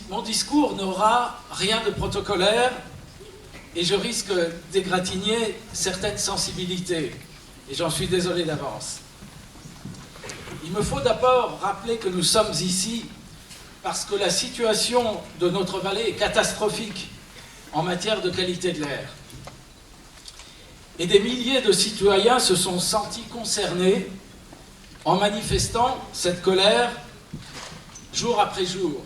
Mon discours n'aura rien de protocolaire et je risque d'égratigner certaines sensibilités. Et j'en suis désolé d'avance. Il me faut d'abord rappeler que nous sommes ici parce que la situation de notre vallée est catastrophique en matière de qualité de l'air. Et des milliers de citoyens se sont sentis concernés en manifestant cette colère jour après jour.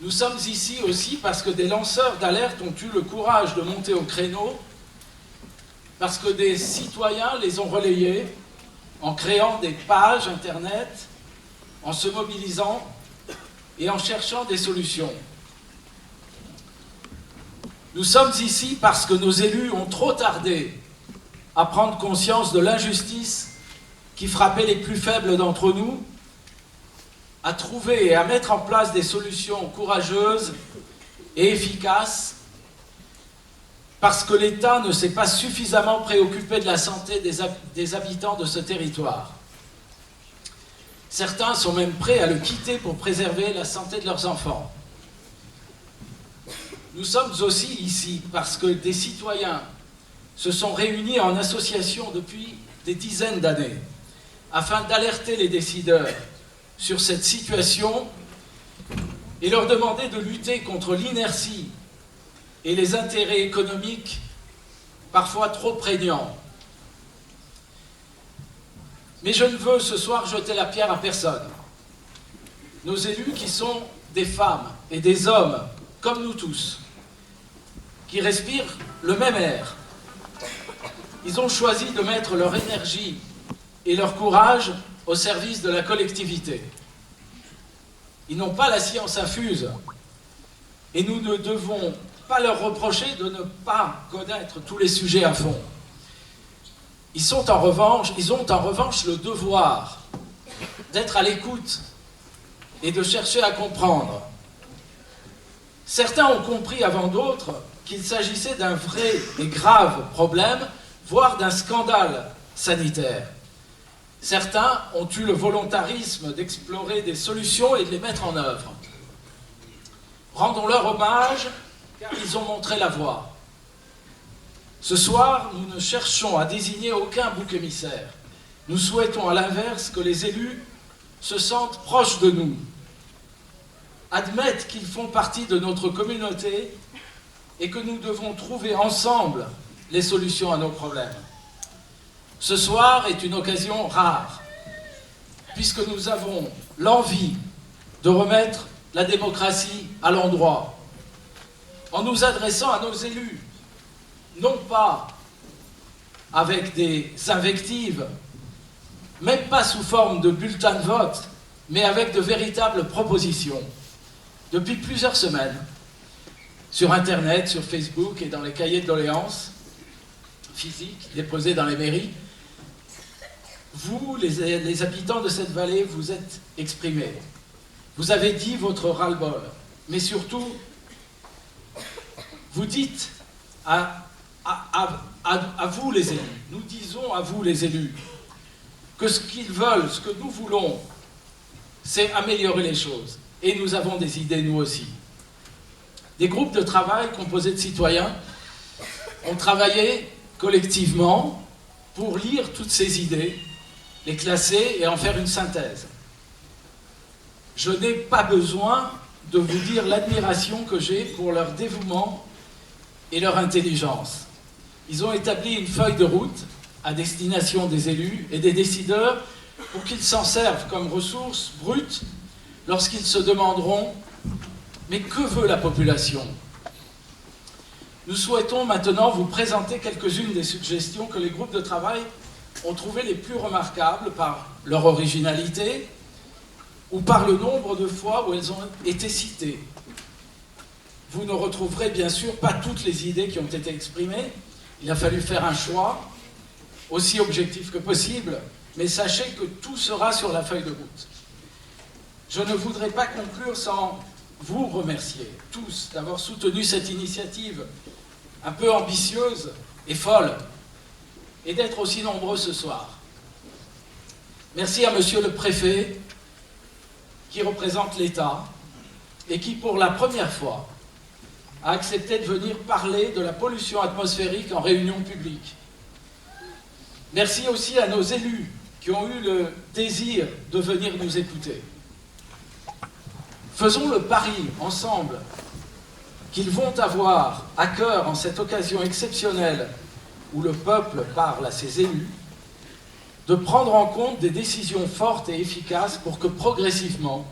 Nous sommes ici aussi parce que des lanceurs d'alerte ont eu le courage de monter au créneau, parce que des citoyens les ont relayés en créant des pages internet, en se mobilisant et en cherchant des solutions. Nous sommes ici parce que nos élus ont trop tardé à prendre conscience de l'injustice qui frappait les plus faibles d'entre nous, à trouver et à mettre en place des solutions courageuses et efficaces, parce que l'État ne s'est pas suffisamment préoccupé de la santé des habitants de ce territoire. Certains sont même prêts à le quitter pour préserver la santé de leurs enfants. Nous sommes aussi ici parce que des citoyens se sont réunis en association depuis des dizaines d'années afin d'alerter les décideurs sur cette situation et leur demander de lutter contre l'inertie et les intérêts économiques parfois trop prégnants. Mais je ne veux ce soir jeter la pierre à personne. Nos élus qui sont des femmes et des hommes, comme nous tous, qui respirent le même air, ils ont choisi de mettre leur énergie et leur courage au service de la collectivité. Ils n'ont pas la science infuse et nous ne devons pas leur reprocher de ne pas connaître tous les sujets à fond. Ils ont en revanche le devoir d'être à l'écoute et de chercher à comprendre. Certains ont compris avant d'autres qu'il s'agissait d'un vrai et grave problème, voire d'un scandale sanitaire. Certains ont eu le volontarisme d'explorer des solutions et de les mettre en œuvre. Rendons-leur hommage, car ils ont montré la voie. Ce soir, nous ne cherchons à désigner aucun bouc émissaire. Nous souhaitons à l'inverse que les élus se sentent proches de nous, admettent qu'ils font partie de notre communauté et que nous devons trouver ensemble les solutions à nos problèmes. Ce soir est une occasion rare, puisque nous avons l'envie de remettre la démocratie à l'endroit, en nous adressant à nos élus, non pas avec des invectives, même pas sous forme de bulletins de vote, mais avec de véritables propositions. Depuis plusieurs semaines, sur Internet, sur Facebook et dans les cahiers de doléances physiques déposés dans les mairies, vous, les habitants de cette vallée, vous êtes exprimés. Vous avez dit votre ras-le-bol, mais surtout, vous dites à vous les élus, nous disons à vous les élus, que ce qu'ils veulent, ce que nous voulons, c'est améliorer les choses. Et nous avons des idées, nous aussi. Des groupes de travail composés de citoyens ont travaillé collectivement pour lire toutes ces idées, les classer et en faire une synthèse. Je n'ai pas besoin de vous dire l'admiration que j'ai pour leur dévouement et leur intelligence. Ils ont établi une feuille de route à destination des élus et des décideurs pour qu'ils s'en servent comme ressources brutes lorsqu'ils se demanderont « Mais que veut la population ?» Nous souhaitons maintenant vous présenter quelques-unes des suggestions que les groupes de travail ont trouvées les plus remarquables par leur originalité ou par le nombre de fois où elles ont été citées. Vous ne retrouverez bien sûr pas toutes les idées qui ont été exprimées. Il a fallu faire un choix aussi objectif que possible, mais sachez que tout sera sur la feuille de route. Je ne voudrais pas conclure sans vous remercier tous d'avoir soutenu cette initiative un peu ambitieuse et folle, et d'être aussi nombreux ce soir. Merci à Monsieur le Préfet, qui représente l'État et qui, pour la première fois, a accepté de venir parler de la pollution atmosphérique en réunion publique. Merci aussi à nos élus qui ont eu le désir de venir nous écouter. Faisons le pari ensemble qu'ils vont avoir à cœur, en cette occasion exceptionnelle où le peuple parle à ses élus, de prendre en compte des décisions fortes et efficaces pour que progressivement,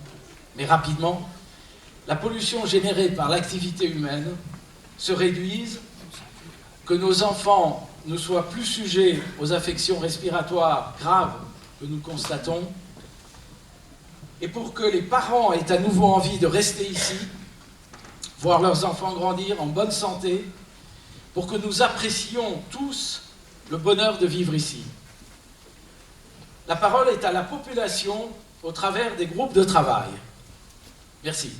mais rapidement, la pollution générée par l'activité humaine se réduise, que nos enfants ne soient plus sujets aux affections respiratoires graves que nous constatons, et pour que les parents aient à nouveau envie de rester ici, voir leurs enfants grandir en bonne santé, pour que nous apprécions tous le bonheur de vivre ici. La parole est à la population au travers des groupes de travail. Merci.